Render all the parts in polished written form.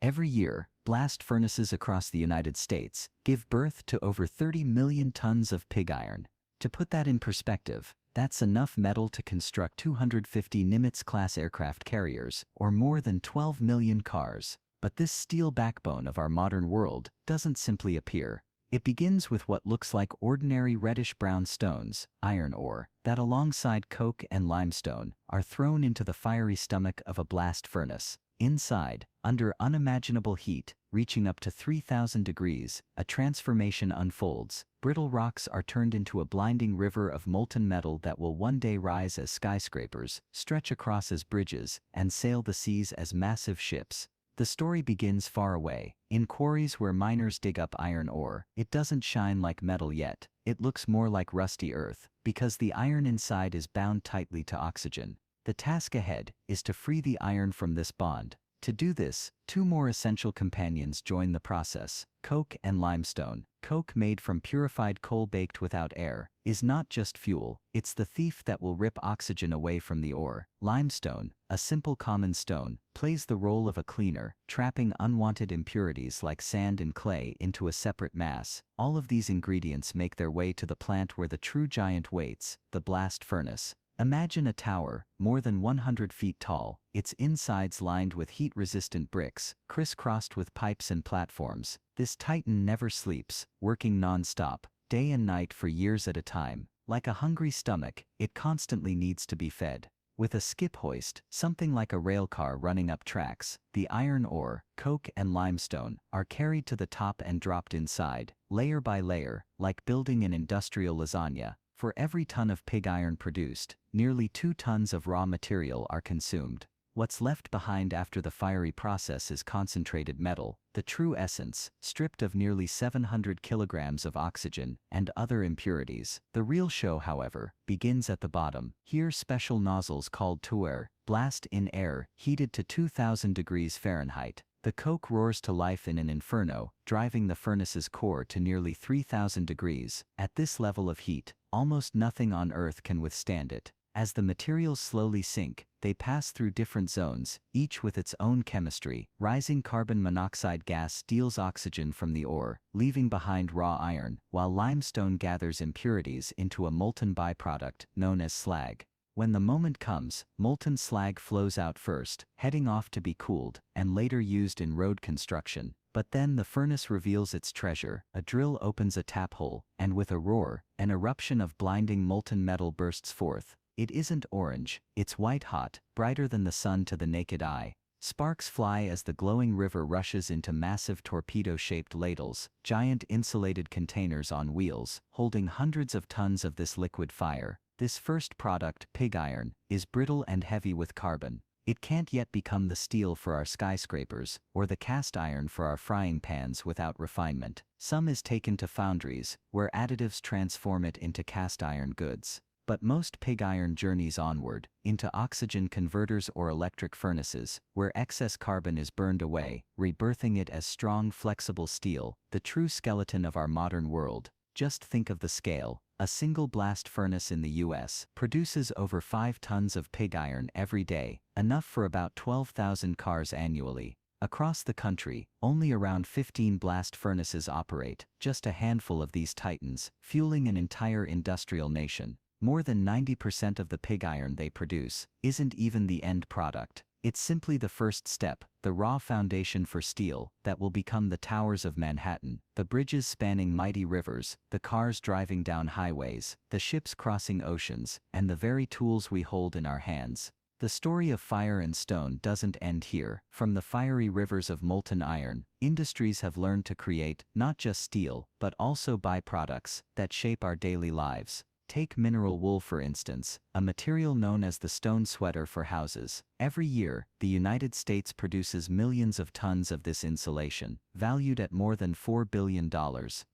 Every year, blast furnaces across the United States give birth to over 30 million tons of pig iron. To put that in perspective, that's enough metal to construct 250 Nimitz-class aircraft carriers, or more than 12 million cars. But this steel backbone of our modern world doesn't simply appear. It begins with what looks like ordinary reddish-brown stones, iron ore, that alongside coke and limestone are thrown into the fiery stomach of a blast furnace. Inside, under unimaginable heat, reaching up to 3,000 degrees, a transformation unfolds. Brittle rocks are turned into a blinding river of molten metal that will one day rise as skyscrapers, stretch across as bridges, and sail the seas as massive ships. The story begins far away, in quarries where miners dig up iron ore. It doesn't shine like metal yet. It looks more like rusty earth, because the iron inside is bound tightly to oxygen. The task ahead is to free the iron from this bond. To do this, two more essential companions join the process: coke and limestone. Coke, made from purified coal baked without air, is not just fuel, it's the thief that will rip oxygen away from the ore. Limestone, a simple common stone, plays the role of a cleaner, trapping unwanted impurities like sand and clay into a separate mass. All of these ingredients make their way to the plant where the true giant waits, the blast furnace. Imagine a tower, more than 100 feet tall, its insides lined with heat-resistant bricks, crisscrossed with pipes and platforms. This titan never sleeps, working non-stop, day and night for years at a time. Like a hungry stomach, it constantly needs to be fed. With a skip hoist, something like a railcar running up tracks, the iron ore, coke and limestone are carried to the top and dropped inside, layer by layer, like building an industrial lasagna. For every ton of pig iron produced, nearly 2 tons of raw material are consumed. What's left behind after the fiery process is concentrated metal, the true essence, stripped of nearly 700 kilograms of oxygen and other impurities. The real show, however, begins at the bottom. Here, special nozzles called tuer blast in air heated to 2,000 degrees Fahrenheit. The coke roars to life in an inferno, driving the furnace's core to nearly 3,000 degrees. At this level of heat, almost nothing on Earth can withstand it. As the materials slowly sink, they pass through different zones, each with its own chemistry. Rising carbon monoxide gas steals oxygen from the ore, leaving behind raw iron, while limestone gathers impurities into a molten byproduct known as slag. When the moment comes, molten slag flows out first, heading off to be cooled, and later used in road construction. But then the furnace reveals its treasure. A drill opens a tap hole, and with a roar, an eruption of blinding molten metal bursts forth. It isn't orange, it's white-hot, brighter than the sun to the naked eye. Sparks fly as the glowing river rushes into massive torpedo-shaped ladles, giant insulated containers on wheels, holding hundreds of tons of this liquid fire. This first product, pig iron, is brittle and heavy with carbon. It can't yet become the steel for our skyscrapers, or the cast iron for our frying pans without refinement. Some is taken to foundries, where additives transform it into cast iron goods. But most pig iron journeys onward, into oxygen converters or electric furnaces, where excess carbon is burned away, rebirthing it as strong, flexible steel, the true skeleton of our modern world. Just think of the scale. A single blast furnace in the US produces over 5 tons of pig iron every day, enough for about 12,000 cars annually. Across the country, only around 15 blast furnaces operate, just a handful of these titans, fueling an entire industrial nation. More than 90% of the pig iron they produce isn't even the end product. It's simply the first step, the raw foundation for steel that will become the towers of Manhattan, the bridges spanning mighty rivers, the cars driving down highways, the ships crossing oceans, and the very tools we hold in our hands. The story of fire and stone doesn't end here. From the fiery rivers of molten iron, industries have learned to create not just steel, but also byproducts that shape our daily lives. Take mineral wool for instance, a material known as the stone sweater for houses. Every year, the United States produces millions of tons of this insulation, valued at more than $4 billion,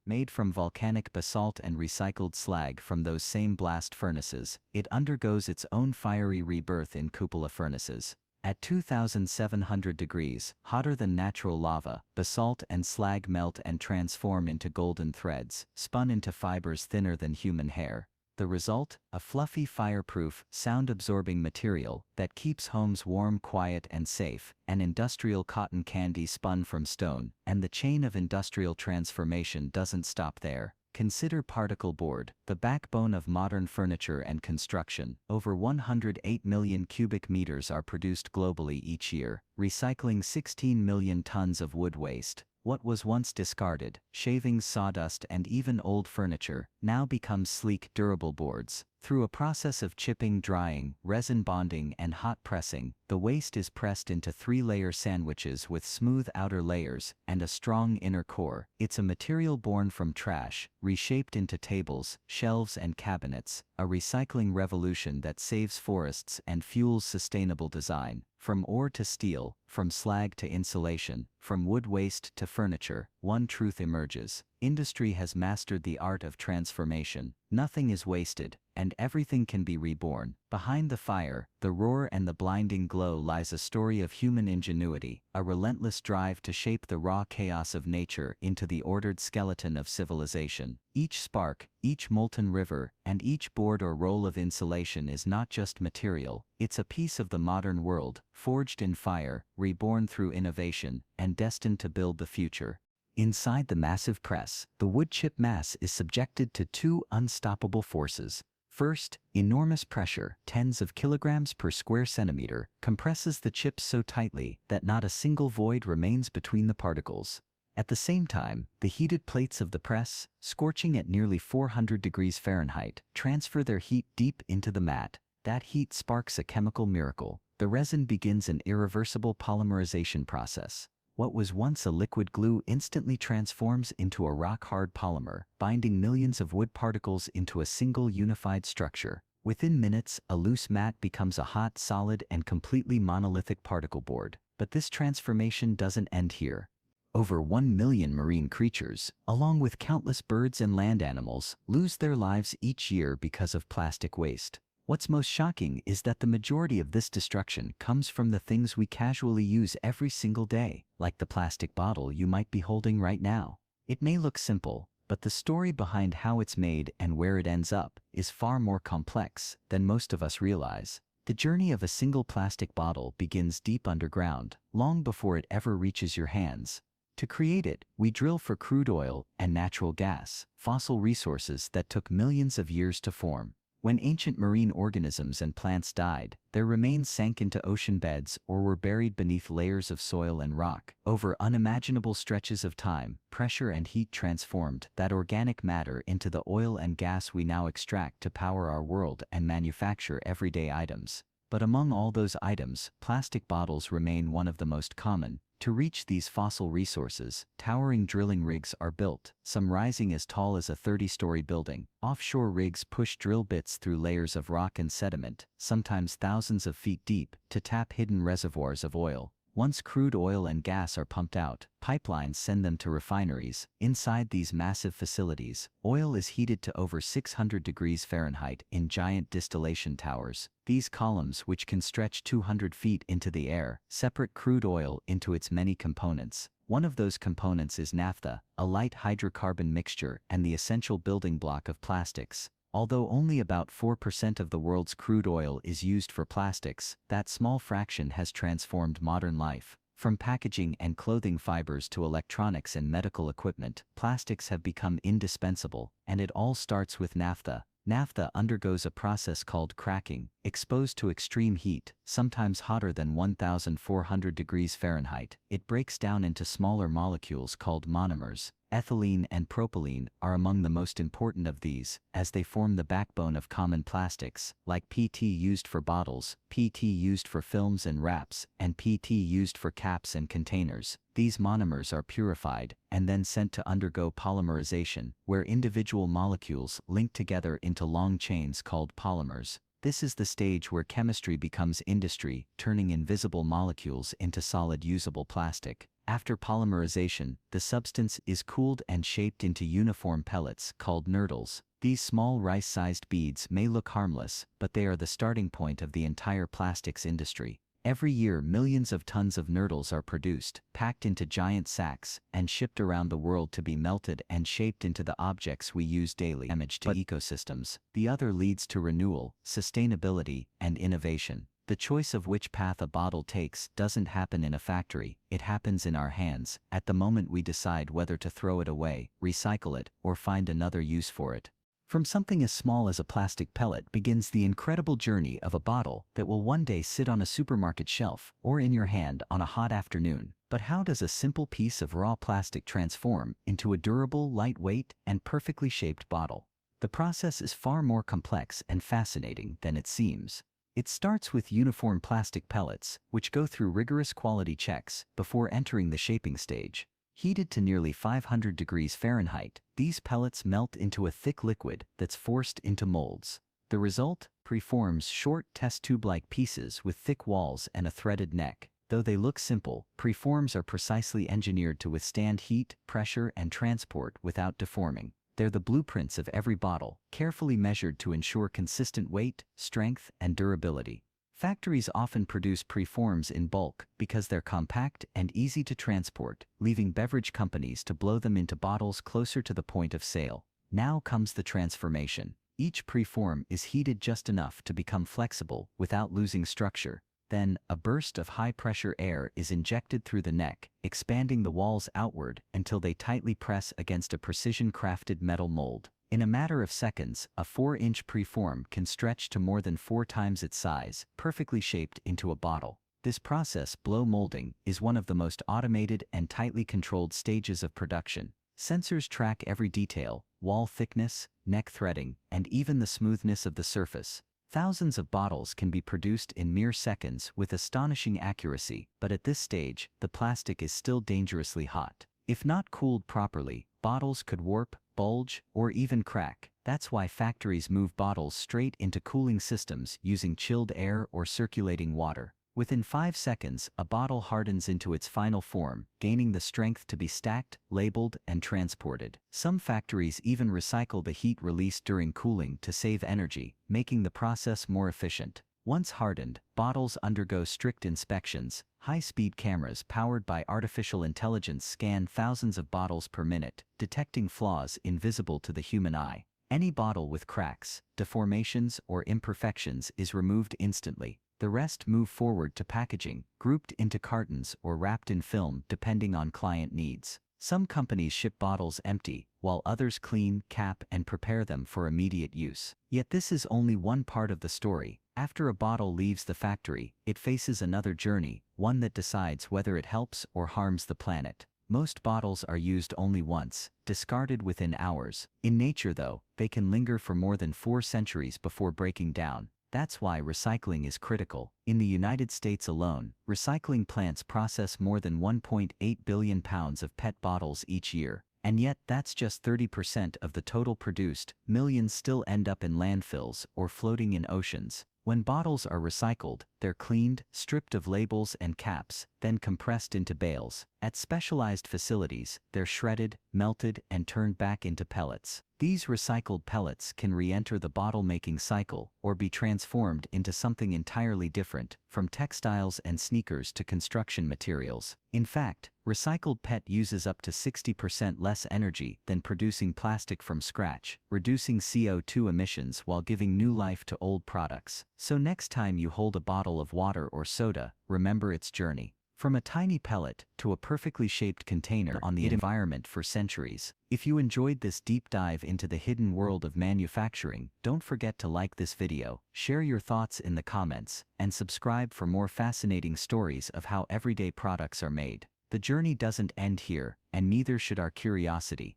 made from volcanic basalt and recycled slag from those same blast furnaces. It undergoes its own fiery rebirth in cupola furnaces. At 2,700 degrees, hotter than natural lava, basalt and slag melt and transform into golden threads, spun into fibers thinner than human hair. The result? A fluffy, fireproof, sound-absorbing material that keeps homes warm, quiet, and safe, an industrial cotton candy spun from stone, and the chain of industrial transformation doesn't stop there. Consider particle board, the backbone of modern furniture and construction. Over 108 million cubic meters are produced globally each year, recycling 16 million tons of wood waste. What was once discarded, shavings, sawdust, and even old furniture, now becomes sleek, durable boards. Through a process of chipping, drying, resin bonding, and hot pressing, the waste is pressed into 3-layer sandwiches with smooth outer layers and a strong inner core. It's a material born from trash, reshaped into tables, shelves, and cabinets, a recycling revolution that saves forests and fuels sustainable design. From ore to steel, from slag to insulation, from wood waste to furniture, one truth emerges. Industry has mastered the art of transformation. Nothing is wasted, and everything can be reborn. Behind the fire, the roar, and the blinding glow lies a story of human ingenuity, a relentless drive to shape the raw chaos of nature into the ordered skeleton of civilization. Each spark, each molten river, and each board or roll of insulation is not just material, it's a piece of the modern world, forged in fire, reborn through innovation, and destined to build the future. Inside the massive press, the wood chip mass is subjected to two unstoppable forces. First, enormous pressure, tens of kilograms per square centimeter, compresses the chips so tightly that not a single void remains between the particles. At the same time, the heated plates of the press, scorching at nearly 400 degrees Fahrenheit, transfer their heat deep into the mat. That heat sparks a chemical miracle. The resin begins an irreversible polymerization process. What was once a liquid glue instantly transforms into a rock-hard polymer, binding millions of wood particles into a single unified structure. Within minutes, a loose mat becomes a hot, solid, and completely monolithic particle board. But this transformation doesn't end here. Over 1 million marine creatures, along with countless birds and land animals, lose their lives each year because of plastic waste. What's most shocking is that the majority of this destruction comes from the things we casually use every single day, like the plastic bottle you might be holding right now. It may look simple, but the story behind how it's made and where it ends up is far more complex than most of us realize. The journey of a single plastic bottle begins deep underground, long before it ever reaches your hands. To create it, we drill for crude oil and natural gas, fossil resources that took millions of years to form. When ancient marine organisms and plants died, their remains sank into ocean beds or were buried beneath layers of soil and rock. Over unimaginable stretches of time, pressure and heat transformed that organic matter into the oil and gas we now extract to power our world and manufacture everyday items. But among all those items, plastic bottles remain one of the most common. To reach these fossil resources, towering drilling rigs are built, some rising as tall as a 30-story building. Offshore rigs push drill bits through layers of rock and sediment, sometimes thousands of feet deep, to tap hidden reservoirs of oil. Once crude oil and gas are pumped out, pipelines send them to refineries. Inside these massive facilities, oil is heated to over 600 degrees Fahrenheit in giant distillation towers. These columns, which can stretch 200 feet into the air, separate crude oil into its many components. One of those components is naphtha, a light hydrocarbon mixture and the essential building block of plastics. Although only about 4% of the world's crude oil is used for plastics, that small fraction has transformed modern life. From packaging and clothing fibers to electronics and medical equipment, plastics have become indispensable, and it all starts with naphtha. Naphtha undergoes a process called cracking. Exposed to extreme heat, sometimes hotter than 1,400 degrees Fahrenheit, it breaks down into smaller molecules called monomers. Ethylene and propylene are among the most important of these, as they form the backbone of common plastics, like PT used for bottles, PT used for films and wraps, and PT used for caps and containers. These monomers are purified and then sent to undergo polymerization, where individual molecules link together into long chains called polymers. This is the stage where chemistry becomes industry, turning invisible molecules into solid usable plastic. After polymerization, the substance is cooled and shaped into uniform pellets called nurdles. These small rice-sized beads may look harmless, but they are the starting point of the entire plastics industry. Every year millions of tons of nurdles are produced, packed into giant sacks, and shipped around the world to be melted and shaped into the objects we use daily. Damage to ecosystems. The other leads to renewal, sustainability, and innovation. The choice of which path a bottle takes doesn't happen in a factory, it happens in our hands, at the moment we decide whether to throw it away, recycle it, or find another use for it. From something as small as a plastic pellet begins the incredible journey of a bottle that will one day sit on a supermarket shelf or in your hand on a hot afternoon. But how does a simple piece of raw plastic transform into a durable, lightweight, and perfectly shaped bottle? The process is far more complex and fascinating than it seems. It starts with uniform plastic pellets, which go through rigorous quality checks before entering the shaping stage. Heated to nearly 500 degrees Fahrenheit, these pellets melt into a thick liquid that's forced into molds. The result? Preforms short test tube-like pieces with thick walls and a threaded neck. Though they look simple, preforms are precisely engineered to withstand heat, pressure, and transport without deforming. They're the blueprints of every bottle, carefully measured to ensure consistent weight, strength, and durability. Factories often produce preforms in bulk because they're compact and easy to transport, leaving beverage companies to blow them into bottles closer to the point of sale. Now comes the transformation. Each preform is heated just enough to become flexible without losing structure. Then, a burst of high-pressure air is injected through the neck, expanding the walls outward until they tightly press against a precision-crafted metal mold. In a matter of seconds, a 4-inch preform can stretch to more than 4 times its size, perfectly shaped into a bottle. This process, blow molding, is one of the most automated and tightly controlled stages of production. Sensors track every detail: wall thickness, neck threading, and even the smoothness of the surface. Thousands of bottles can be produced in mere seconds with astonishing accuracy, but at this stage, the plastic is still dangerously hot. If not cooled properly, bottles could warp, bulge, or even crack. That's why factories move bottles straight into cooling systems using chilled air or circulating water. Within 5 seconds, a bottle hardens into its final form, gaining the strength to be stacked, labeled, and transported. Some factories even recycle the heat released during cooling to save energy, making the process more efficient. Once hardened, bottles undergo strict inspections. High-speed cameras powered by artificial intelligence scan thousands of bottles per minute, detecting flaws invisible to the human eye. Any bottle with cracks, deformations, or imperfections is removed instantly. The rest move forward to packaging, grouped into cartons or wrapped in film depending on client needs. Some companies ship bottles empty, while others clean, cap, and prepare them for immediate use. Yet this is only one part of the story. After a bottle leaves the factory, it faces another journey, one that decides whether it helps or harms the planet. Most bottles are used only once, discarded within hours. In nature, though, they can linger for more than 4 centuries before breaking down. That's why recycling is critical. In the United States alone, recycling plants process more than 1.8 billion pounds of PET bottles each year. And yet, that's just 30% of the total produced. Millions still end up in landfills or floating in oceans. When bottles are recycled, they're cleaned, stripped of labels and caps, then compressed into bales. At specialized facilities, they're shredded, melted, and turned back into pellets. These recycled pellets can re-enter the bottle-making cycle or be transformed into something entirely different, from textiles and sneakers to construction materials. In fact, recycled PET uses up to 60% less energy than producing plastic from scratch, reducing CO2 emissions while giving new life to old products. So next time you hold a bottle of water or soda, remember its journey. From a tiny pellet to a perfectly shaped container on the environment for centuries. If you enjoyed this deep dive into the hidden world of manufacturing, don't forget to like this video, share your thoughts in the comments, and subscribe for more fascinating stories of how everyday products are made. The journey doesn't end here, and neither should our curiosity.